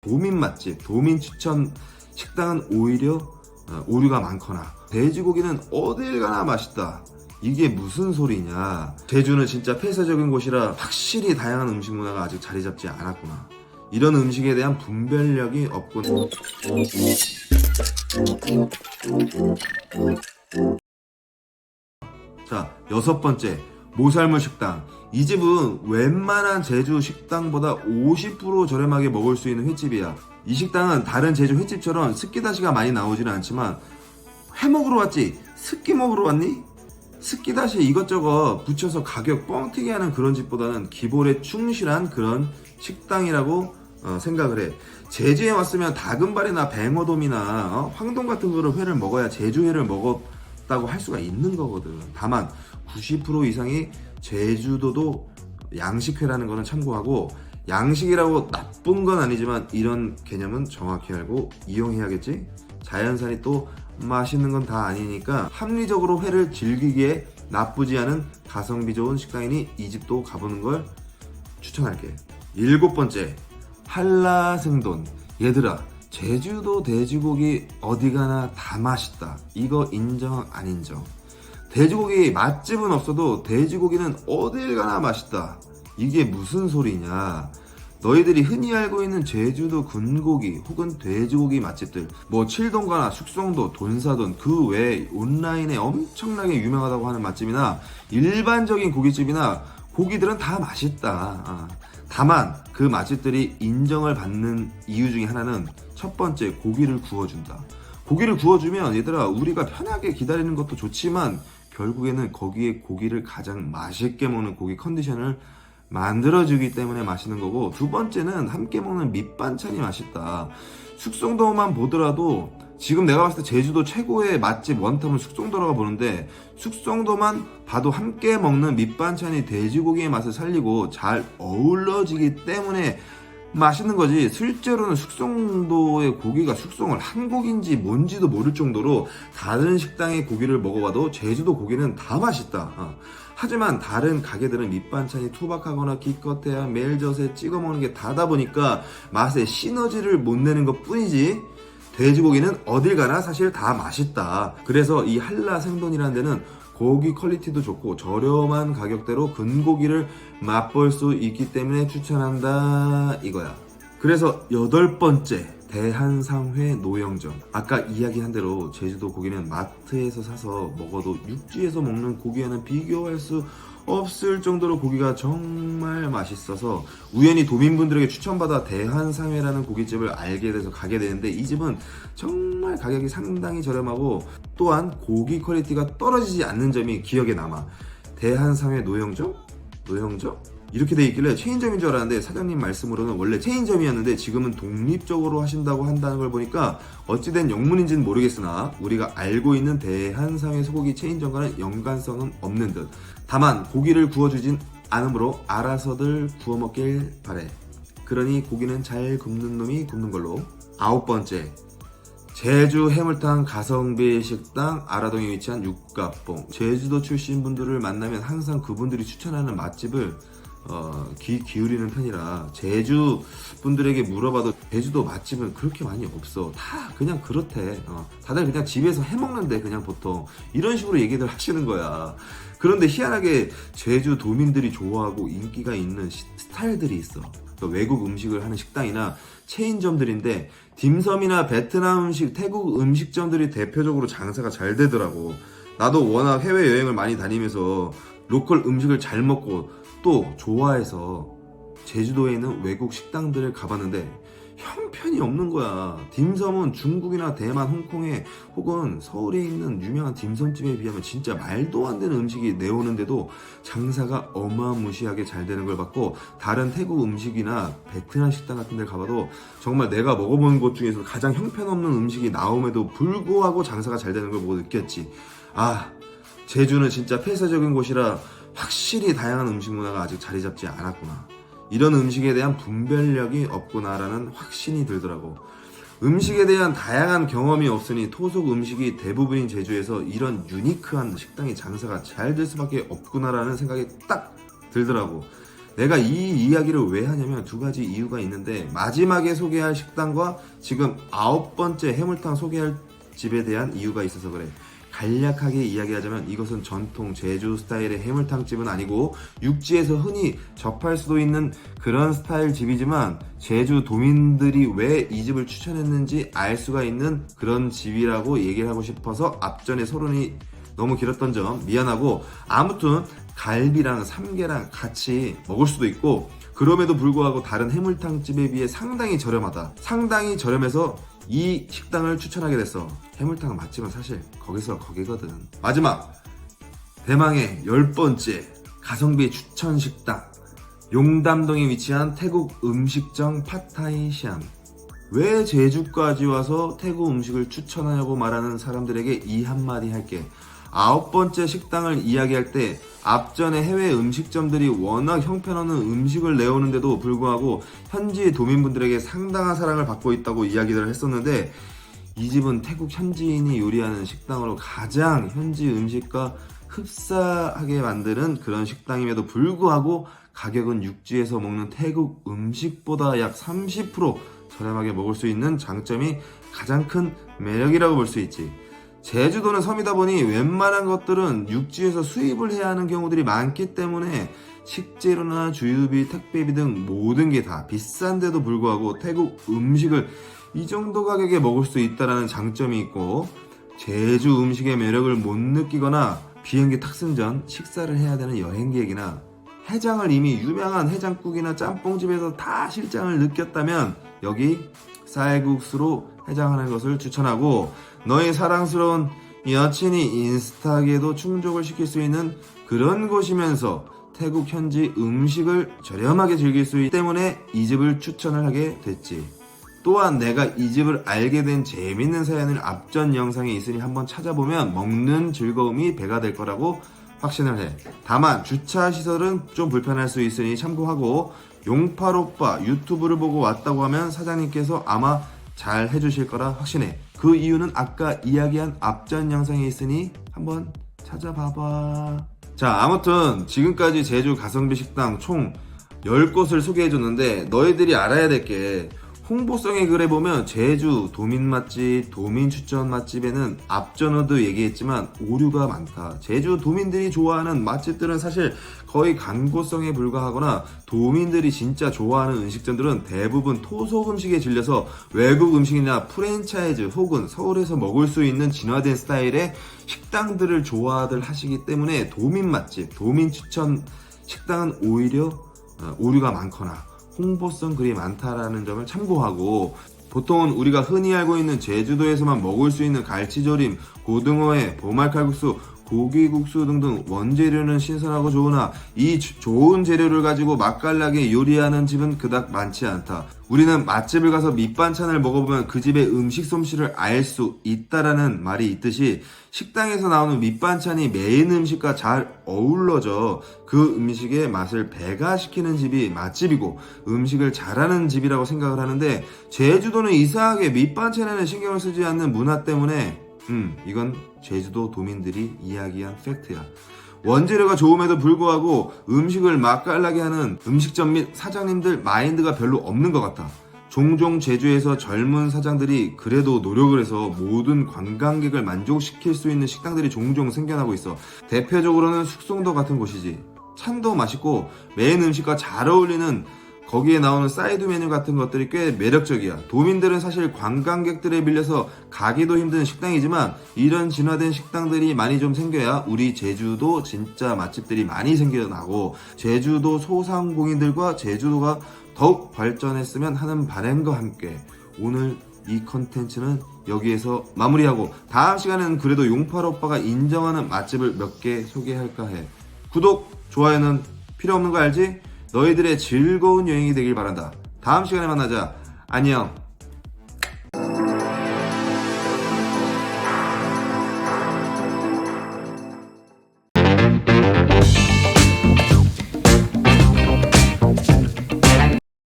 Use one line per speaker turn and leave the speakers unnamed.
도민 맛집, 도민 추천 식당은 오히려 오류가 많거나 돼지고기는 어딜 가나 맛있다. 이게 무슨 소리냐. 제주는 진짜 폐쇄적인 곳이라 확실히 다양한 음식 문화가 아직 자리 잡지 않았구나. 이런 음식에 대한 분별력이 없구나. 자, 6번째, 모살물 식당. 이 집은 웬만한 제주 식당보다 50% 저렴하게 먹을 수 있는 횟집이야. 이 식당은 다른 제주 횟집처럼 스키다시가 많이 나오지는 않지만 회 먹으러 왔지? 스키 먹으러 왔니? 스키다시에 이것저것 붙여서 가격 뻥튀기 하는 그런 집보다는 기본에 충실한 그런 식당이라고 생각을 해. 제주에 왔으면 다금바리나 뱅어돔이나 황동 같은 거를 회를 먹어야 제주회를 먹었다고 할 수가 있는 거거든. 다만 90% 이상이 제주도도 양식회라는 거는 참고하고, 양식이라고 나쁜 건 아니지만 이런 개념은 정확히 알고 이용해야겠지? 자연산이 또 맛있는 건 다 아니니까 합리적으로 회를 즐기기에 나쁘지 않은 가성비 좋은 식당이니 이 집도 가보는 걸 추천할게. 7번째, 한라생돈. 얘들아, 제주도 돼지고기 어디 가나 다 맛있다. 이거 인정 안 인정? 돼지고기 맛집은 없어도 돼지고기는 어딜 가나 맛있다. 이게 무슨 소리냐. 너희들이 흔히 알고 있는 제주도 군고기 혹은 돼지고기 맛집들, 뭐 칠동가나 숙성도, 돈사돈, 그 외에 온라인에 엄청나게 유명하다고 하는 맛집이나 일반적인 고깃집이나 고기들은 다 맛있다. 다만 그 맛집들이 인정을 받는 이유 중에 하나는 첫 번째, 고기를 구워준다. 고기를 구워주면 얘들아, 우리가 편하게 기다리는 것도 좋지만 결국에는 거기에 고기를 가장 맛있게 먹는 고기 컨디션을 만들어주기 때문에 맛있는 거고, 두 번째는 함께 먹는 밑반찬이 맛있다. 숙성도만 보더라도 지금 내가 봤을 때 제주도 최고의 맛집 원탑은 숙성도라고 보는데, 숙성도만 봐도 함께 먹는 밑반찬이 돼지고기의 맛을 살리고 잘 어우러지기 때문에 맛있는 거지. 실제로는 숙성도의 고기가 숙성을 한 고기인지 뭔지도 모를 정도로 다른 식당의 고기를 먹어봐도 제주도 고기는 다 맛있다. 하지만 다른 가게들은 밑반찬이 투박하거나 기껏해야 멜젓에 찍어 먹는 게 다다 보니까 맛의 시너지를 못 내는 것 뿐이지, 돼지고기는 어딜 가나 사실 다 맛있다. 그래서 이 한라생돈이라는 데는 고기 퀄리티도 좋고 저렴한 가격대로 근고기를 맛볼 수 있기 때문에 추천한다 이거야. 그래서 8번째, 대한상회 노영점. 아까 이야기한 대로 제주도 고기는 마트에서 사서 먹어도 육지에서 먹는 고기와는 비교할 수 없을 정도로 고기가 정말 맛있어서 우연히 도민분들에게 추천받아 대한상회라는 고깃집을 알게 돼서 가게 되는데, 이 집은 정말 가격이 상당히 저렴하고 또한 고기 퀄리티가 떨어지지 않는 점이 기억에 남아. 대한상회 노영점? 이렇게 돼 있길래 체인점인 줄 알았는데 사장님 말씀으로는 원래 체인점이었는데 지금은 독립적으로 하신다고 한다는 걸 보니까 어찌된 영문인지는 모르겠으나 우리가 알고 있는 대한상회 소고기 체인점과는 연관성은 없는 듯. 다만 고기를 구워주진 않으므로 알아서들 구워 먹길 바래. 그러니 고기는 잘 굽는 놈이 굽는 걸로. 9번째, 제주 해물탕 가성비 식당 아라동에 위치한 육갑봉. 제주도 출신 분들을 만나면 항상 그분들이 추천하는 맛집을 귀 기울이는 편이라 제주 분들에게 물어봐도 제주도 맛집은 그렇게 많이 없어. 다 그냥 그렇대. 다들 그냥 집에서 해먹는데 그냥 보통 이런 식으로 얘기들 하시는 거야. 그런데 희한하게 제주 도민들이 좋아하고 인기가 있는 스타일들이 있어. 그러니까 외국 음식을 하는 식당이나 체인점들인데 딤섬이나 베트남 음식, 태국 음식점들이 대표적으로 장사가 잘 되더라고. 나도 워낙 해외여행을 많이 다니면서 로컬 음식을 잘 먹고 또 좋아해서 제주도에 있는 외국 식당들을 가봤는데 형편이 없는 거야. 딤섬은 중국이나 대만, 홍콩에 혹은 서울에 있는 유명한 딤섬집에 비하면 진짜 말도 안 되는 음식이 내오는데도 장사가 어마무시하게 잘 되는 걸 봤고, 다른 태국 음식이나 베트남 식당 같은 데 가봐도 정말 내가 먹어본 곳 중에서 가장 형편없는 음식이 나옴에도 불구하고 장사가 잘 되는 걸 보고 느꼈지. 제주는 진짜 폐쇄적인 곳이라 확실히 다양한 음식 문화가 아직 자리 잡지 않았구나. 이런 음식에 대한 분별력이 없구나라는 확신이 들더라고. 음식에 대한 다양한 경험이 없으니 토속 음식이 대부분인 제주에서 이런 유니크한 식당이 장사가 잘 될 수밖에 없구나라는 생각이 딱 들더라고. 내가 이 이야기를 왜 하냐면 두 가지 이유가 있는데, 마지막에 소개할 식당과 지금 9번째 해물탕 소개할 집에 대한 이유가 있어서 그래. 간략하게 이야기하자면 이것은 전통 제주 스타일의 해물탕집은 아니고 육지에서 흔히 접할 수도 있는 그런 스타일 집이지만, 제주 도민들이 왜 이 집을 추천했는지 알 수가 있는 그런 집이라고 얘기를 하고 싶어서 앞전에 서론이 너무 길었던 점 미안하고, 아무튼 갈비랑 삼계랑 같이 먹을 수도 있고, 그럼에도 불구하고 다른 해물탕집에 비해 상당히 저렴하다. 상당히 저렴해서 이 식당을 추천하게 됐어. 해물탕 맛집은 사실 거기서 거기거든. 마지막, 대망의 10번째 가성비 추천 식당, 용담동에 위치한 태국 음식점 팟타이 시암. 왜 제주까지 와서 태국 음식을 추천하냐고 말하는 사람들에게 이 한마디 할게. 9번째 식당을 이야기할 때 앞전에 해외 음식점들이 워낙 형편없는 음식을 내오는데도 불구하고 현지 도민분들에게 상당한 사랑을 받고 있다고 이야기를 했었는데, 이 집은 태국 현지인이 요리하는 식당으로 가장 현지 음식과 흡사하게 만드는 그런 식당임에도 불구하고 가격은 육지에서 먹는 태국 음식보다 약 30% 저렴하게 먹을 수 있는 장점이 가장 큰 매력이라고 볼 수 있지. 제주도는 섬이다 보니 웬만한 것들은 육지에서 수입을 해야 하는 경우들이 많기 때문에 식재료나 주유비, 택배비 등 모든 게 다 비싼데도 불구하고 태국 음식을 이 정도 가격에 먹을 수 있다는 장점이 있고, 제주 음식의 매력을 못 느끼거나 비행기 탑승 전 식사를 해야 되는 여행객이나 해장을 이미 유명한 해장국이나 짬뽕집에서 다 실장을 느꼈다면 여기 쌀국수로 해장하는 것을 추천하고, 너의 사랑스러운 여친이 인스타기에도 충족을 시킬 수 있는 그런 곳이면서 태국 현지 음식을 저렴하게 즐길 수 있기 때문에 이 집을 추천을 하게 됐지. 또한 내가 이 집을 알게 된 재밌는 사연을 앞전 영상에 있으니 한번 찾아보면 먹는 즐거움이 배가 될 거라고 확신을 해. 다만 주차 시설은 좀 불편할 수 있으니 참고하고, 용팔오빠 유튜브를 보고 왔다고 하면 사장님께서 아마 잘 해주실 거라 확신해. 그 이유는 아까 이야기한 앞전 영상에 있으니 한번 찾아봐봐. 자, 아무튼 지금까지 제주 가성비 식당 총 10곳을 소개해줬는데, 너희들이 알아야 될 게, 홍보성의 글에 보면 제주 도민 맛집, 도민 추천 맛집에는 앞전에도 얘기했지만 오류가 많다. 제주 도민들이 좋아하는 맛집들은 사실 거의 광고성에 불과하거나, 도민들이 진짜 좋아하는 음식점들은 대부분 토속 음식에 질려서 외국 음식이나 프랜차이즈 혹은 서울에서 먹을 수 있는 진화된 스타일의 식당들을 좋아들 하시기 때문에 도민 맛집, 도민 추천 식당은 오히려 오류가 많거나 홍보성 글이 많다라는 점을 참고하고, 보통은 우리가 흔히 알고 있는 제주도에서만 먹을 수 있는 갈치조림, 고등어회, 보말칼국수, 고기국수 등등 원재료는 신선하고 좋으나 이 좋은 재료를 가지고 맛깔나게 요리하는 집은 그닥 많지 않다. 우리는 맛집을 가서 밑반찬을 먹어보면 그 집의 음식 솜씨를 알 수 있다라는 말이 있듯이, 식당에서 나오는 밑반찬이 메인 음식과 잘 어우러져 그 음식의 맛을 배가시키는 집이 맛집이고 음식을 잘하는 집이라고 생각을 하는데, 제주도는 이상하게 밑반찬에는 신경을 쓰지 않는 문화 때문에 이건 제주도 도민들이 이야기한 팩트야. 원재료가 좋음에도 불구하고 음식을 맛깔나게 하는 음식점 및 사장님들 마인드가 별로 없는 것 같아. 종종 제주에서 젊은 사장들이 그래도 노력을 해서 모든 관광객을 만족시킬 수 있는 식당들이 종종 생겨나고 있어. 대표적으로는 숙성도 같은 곳이지. 찬도 맛있고 메인 음식과 잘 어울리는 거기에 나오는 사이드 메뉴 같은 것들이 꽤 매력적이야. 도민들은 사실 관광객들에 밀려서 가기도 힘든 식당이지만 이런 진화된 식당들이 많이 좀 생겨야 우리 제주도 진짜 맛집들이 많이 생겨나고 제주도 소상공인들과 제주도가 더욱 발전했으면 하는 바람과 함께 오늘 이 컨텐츠는 여기에서 마무리하고, 다음 시간에는 그래도 용팔 오빠가 인정하는 맛집을 몇 개 소개할까 해. 구독, 좋아요는 필요 없는 거 알지? 너희들의 즐거운 여행이 되길 바란다. 다음 시간에 만나자. 안녕.